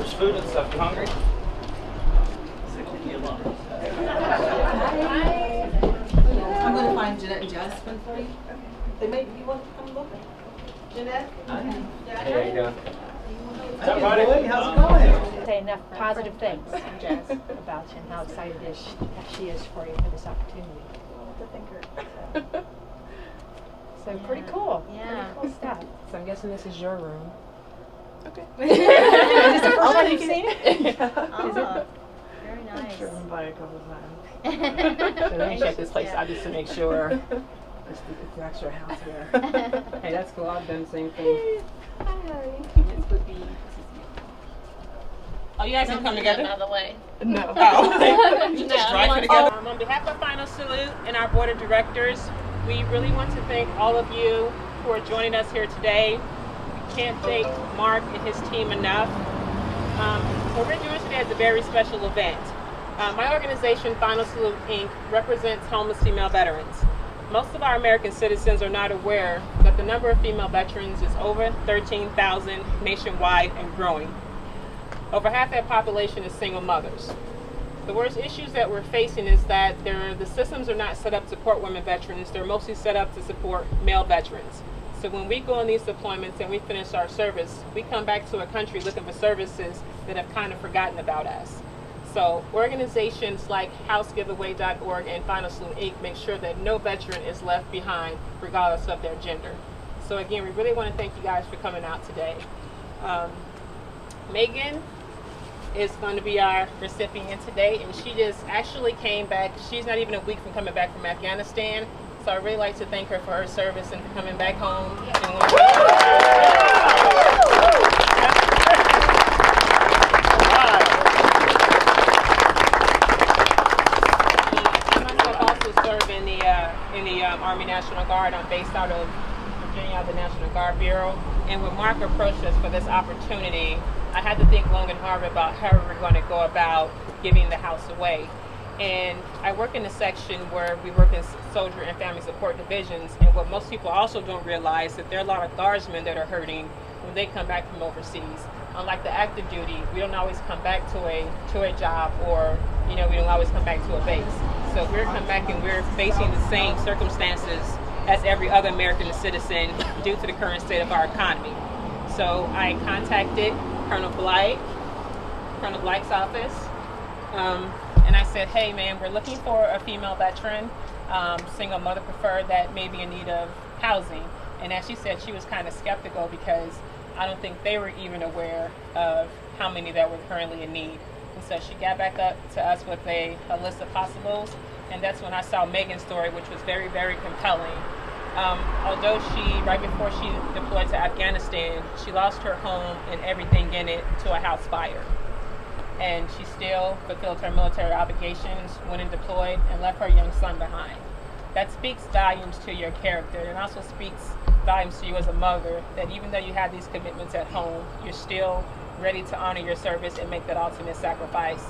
There's food and stuff. You hungry? I'm going to find Jeanette and Jasmine for you. You want to come look? Jeanette? There you go. How's it going? Say enough positive things, Jess, about you and how excited she is for you for this opportunity. So pretty cool. Yeah. Pretty cool stuff. So I'm guessing this is your room. Okay. Is this the first time you've seen it? Oh, very I'm nice. driven by a couple of times. So let me check this place out just to make sure it's the actual house here. Hey, that's cool. I've done the same thing. Oh, you guys can come together? Another way. No. Oh. No, Just drive it together. On behalf of Final Salute and our board of directors, we really want to thank all of you who are joining us here today. We can't thank Mark and his team enough. What we're doing today is a very special event. My organization, Final Salute, Inc., represents homeless female veterans. Most of our American citizens are not aware that the number of female veterans is over 13,000 nationwide and growing. Over half that population is single mothers. The worst issues that we're facing is that the systems are not set up to support women veterans. They're mostly set up to support male veterans. So when we go on these deployments and we finish our service, we come back to a country looking for services that have kind of forgotten about us. So organizations like HouseGiveaway.org and Final Salute Inc. make sure that no veteran is left behind regardless of their gender. So again, we really want to thank you guys for coming out today. Megan is going to be our recipient today, and she just actually came back. She's not even a week from coming back from Afghanistan, so I'd really like to thank her for her service and for coming back home. I also serve in the Army National Guard. I'm based out of Virginia, the National Guard Bureau. And when Mark approached us for this opportunity, I had to think long and hard about how we were going to go about giving the house away. And I work in a section where we work in soldier and family support divisions. And what most people also don't realize is that there are a lot of guardsmen that are hurting when they come back from overseas. Unlike the active duty, we don't always come back to a job, or we don't always come back to a base. So we're coming back and we're facing the same circumstances as every other American citizen due to the current state of our economy. So I contacted Colonel Black's office, and I said, hey man, we're looking for a female veteran, single mother preferred, that may be in need of housing. And as she said, she was kind of skeptical because I don't think they were even aware of how many that were currently in need. And so she got back up to us with a list of possibles, and that's when I saw Megan's story, which was very, very compelling. Although right before she deployed to Afghanistan, she lost her home and everything in it to a house fire. And she still fulfilled her military obligations, went and deployed, and left her young son behind. That speaks volumes to your character, and also speaks volumes to you as a mother, that even though you have these commitments at home, you're still ready to honor your service and make that ultimate sacrifice.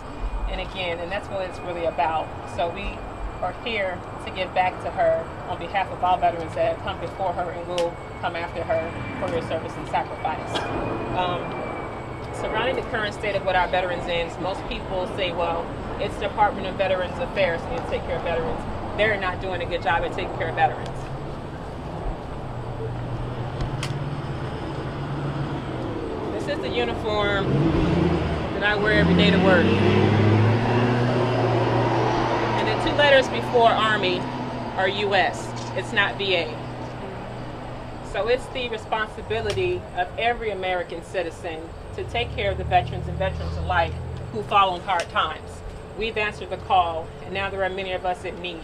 And again, and that's what it's really about. So we are here to give back to her on behalf of all veterans that have come before her and will come after her for their service and sacrifice. Surrounding the current state of what our veterans is, most people say, well, it's the Department of Veterans Affairs and to take care of veterans. They're not doing a good job at taking care of veterans. This is the uniform that I wear every day to work. And the 2 letters before Army are U.S. It's not VA. So it's the responsibility of every American citizen to take care of the veterans and veterans alike who fall in hard times. We've answered the call, and now there are many of us in need.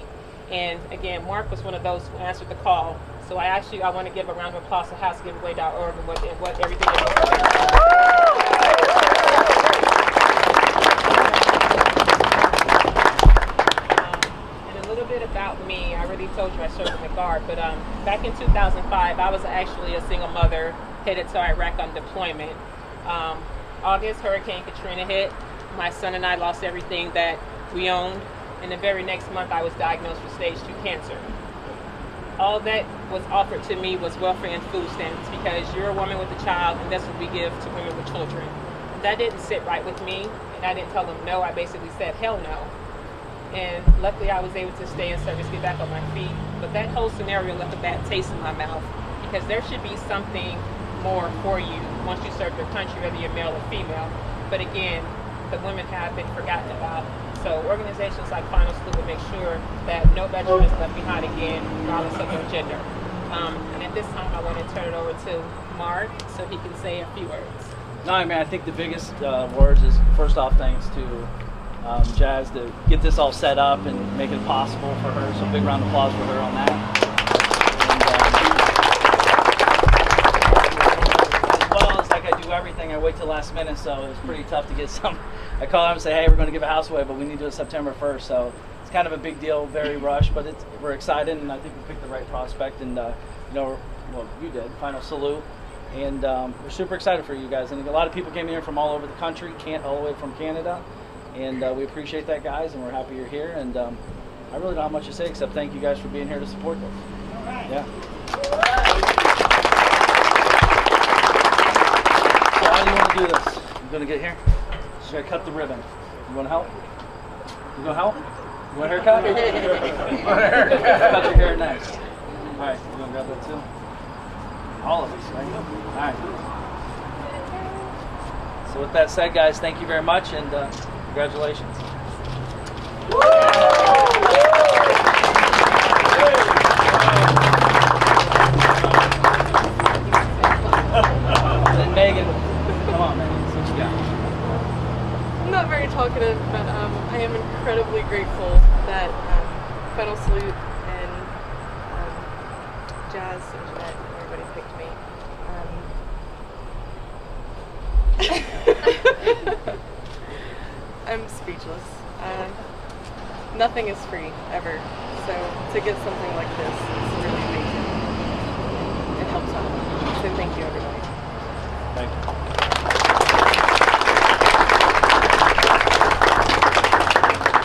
And again, Mark was one of those who answered the call. So I want to give a round of applause to HouseGiveaway.org and what everything is. And a little bit about me. I already told you I served in the Guard, but back in 2005, I was actually a single mother headed to Iraq on deployment. August, Hurricane Katrina hit. My son and I lost everything that we owned. And the very next month, I was diagnosed with stage 2 cancer. All that was offered to me was welfare and food stamps, because you're a woman with a child, and that's what we give to women with children. that didn't sit right with me, and I didn't tell them no. I basically said hell no. And luckily I was able to stay in service, get back on my feet. But that whole scenario left a bad taste in my mouth, because there should be something more for you once you serve your country, whether you're male or female. But again, the women have been forgotten about. So organizations like Final Salute will make sure that no veteran is left behind again, regardless of their gender. And at this time, I want to turn it over to Mark so he can say a few words. No, I mean, I think the biggest words is, first off, thanks to Jazz to get this all set up and make it possible for her. So big round of applause for her on that. And, as well as like I do everything, I wait till last minute, so it's pretty tough to get some. I call them and say, hey, we're going to give a house away, but we need to do it September 1st. So it's kind of a big deal, very rushed, but we're excited, and I think we picked the right prospect. And well, you did, Final Salute. And we're super excited for you guys. And a lot of people came here from all over the country, all the way from Canada. And we appreciate that, guys, and we're happy you're here. And I really don't have much to say except thank you guys for being here to support this. All right. Yeah. So how do you want to do this? You going to get here? Just going to cut the ribbon. You want to help? You going to help? You want a haircut? Cut your hair next. All right. You going to grab that too? All of us, right? All right. So with that said, guys, thank you very much, and congratulations. And Megan, come on, Megan, see what you got. I'm not very talkative, but I am incredibly grateful that Final Salute and Jazz and Jeanette and everybody picked me. I'm speechless. Nothing is free, ever. So to get something like this is really amazing. It helps out. So thank you, everybody. Thank you.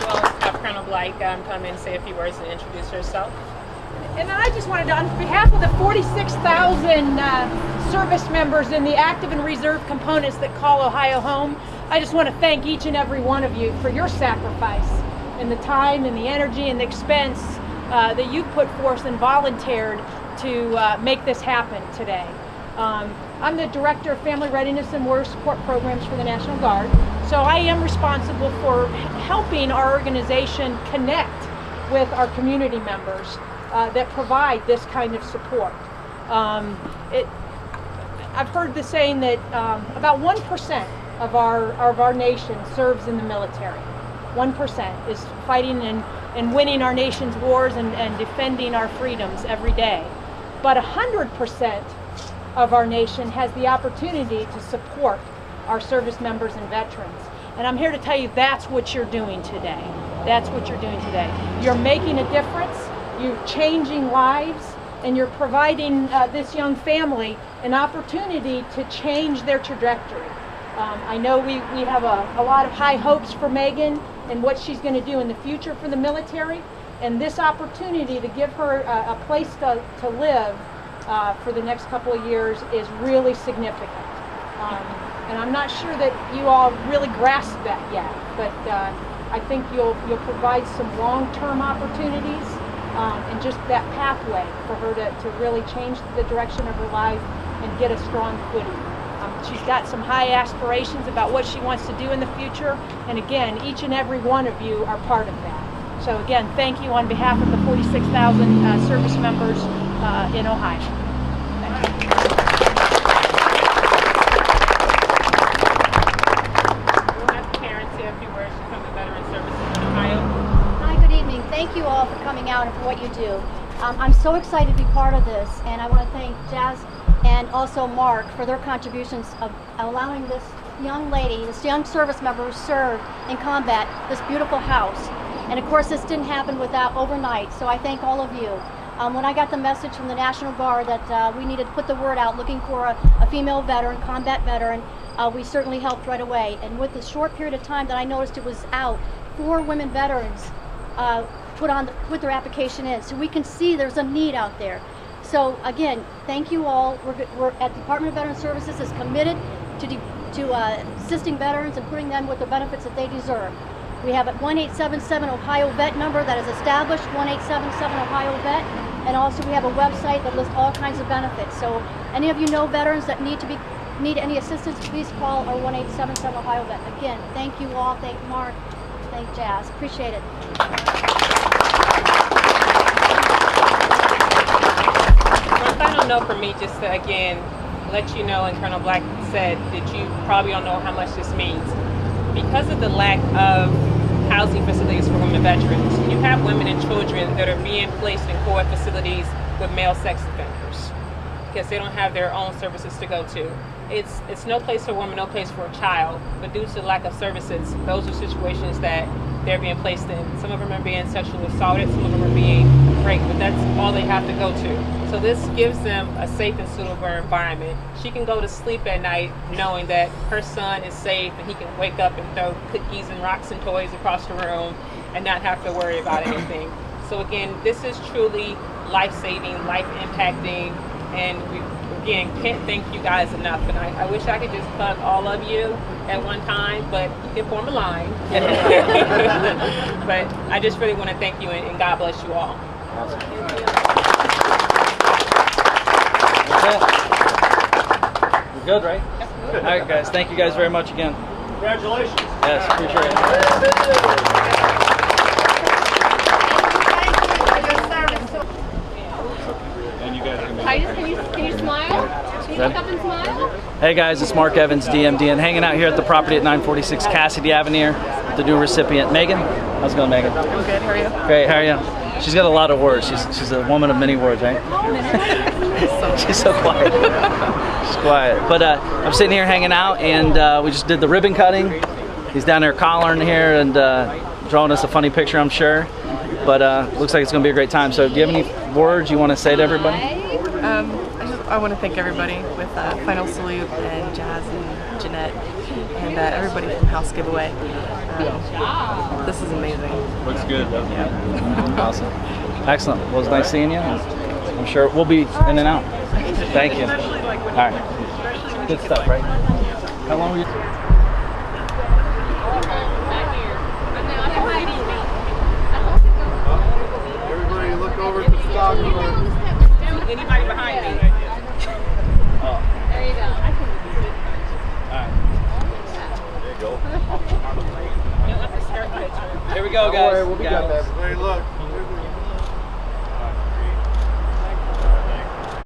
Well, have Colonel Blake come in and say a few words and introduce herself. And I just wanted to, on behalf of the 46,000 service members in the active and reserve components that call Ohio home, I just want to thank each and every one of you for your sacrifice and the time and the energy and the expense that you put forth and volunteered to make this happen today. I'm the Director of Family Readiness and War Support Programs for the National Guard, so I am responsible for helping our organization connect with our community members that provide this kind of support. I've heard the saying that about 1% of our nation serves in the military. 1% is fighting and winning our nation's wars and defending our freedoms every day. But 100% of our nation has the opportunity to support our service members and veterans. And I'm here to tell you that's what you're doing today. That's what you're doing today. You're making a difference, you're changing lives, and you're providing this young family an opportunity to change their trajectory. I know we have a lot of high hopes for Megan and what she's going to do in the future for the military, and this opportunity to give her a place to live for the next couple of years is really significant. And I'm not sure that you all really grasp that yet, but I think you'll provide some long-term opportunities and just that pathway for her to really change the direction of her life and get a strong footing. She's got some high aspirations about what she wants to do in the future, and again, each and every one of you are part of that. So again, thank you on behalf of the 46,000 service members in Ohio. Thank you. We'll have Karen say a few words from the Veteran Services in Ohio. Hi, good evening. Thank you all for coming out and for what you do. I'm so excited to be part of this, and I want to thank Jazz and also Mark for their contributions of allowing this young lady, this young service member who served in combat, this beautiful house. And of course, this didn't happen without overnight, so I thank all of you. When I got the message from the National Guard that we needed to put the word out looking for a female veteran, combat veteran, we certainly helped right away. And with the short period of time that I noticed it was out, 4 women veterans put their application in. So we can see there's a need out there. So again, thank you all. We're at the Department of Veteran Services is committed to to assisting veterans and putting them with the benefits that they deserve. We have a 1877 Ohio Vet number that is established, 1877 Ohio Vet, and also we have a website that lists all kinds of benefits. So any of you know veterans that need any assistance, please call our 1877 Ohio Vet. Again, thank you all, thank Mark, thank Jazz, appreciate it. One final note for me, just to again let you know, and Colonel Black said that you probably don't know how much this means. Because of the lack of housing facilities for women veterans, you have women and children that are being placed in co-ed facilities with male sex offenders because they don't have their own services to go to. It's no place for a woman, no place for a child, but due to the lack of services, those are situations that they're being placed in. Some of them are being sexually assaulted, some of them are being raped, but that's all they have to go to. So this gives them a safe and suitable environment. She can go to sleep at night knowing that her son is safe and he can wake up and throw cookies and rocks and toys across the room and not have to worry about anything. So again, this is truly life-saving, life-impacting, and we again can't thank you guys enough. And I wish I could just hug all of you at one time, but you can form a line. But I just really want to thank you, and God bless you all. Awesome. We're good, right? All right, guys. Thank you guys very much again. Congratulations. Yes, appreciate it. And you guys Titus, can you smile? Can you look up and smile? Hey guys, it's Mark Evans, DMD, and hanging out here at the property at 946 Cassidy Avenue with the new recipient, Megan. How's it going, Megan? I'm good. How are you? Great, how are you? She's got a lot of words. She's a woman of many words, right? She's so quiet. She's quiet. But I'm sitting here hanging out, and we just did the ribbon cutting. He's down there collaring here and drawing us a funny picture, I'm sure. But looks like it's going to be a great time. So do you have any words you want to say to everybody? I want to thank everybody with Final Salute and Jazz and Jeanette and everybody from House Giveaway. This is amazing. Looks good, doesn't it? Awesome. Excellent. Well, it was nice seeing you. I'm sure we'll be in and out. Thank you. All right. Good stuff, right? How long were you? Everybody look over at the stock. Anybody behind me? Oh. There you go. All right. There you go. Here we go, guys. We'll be done. Everybody look.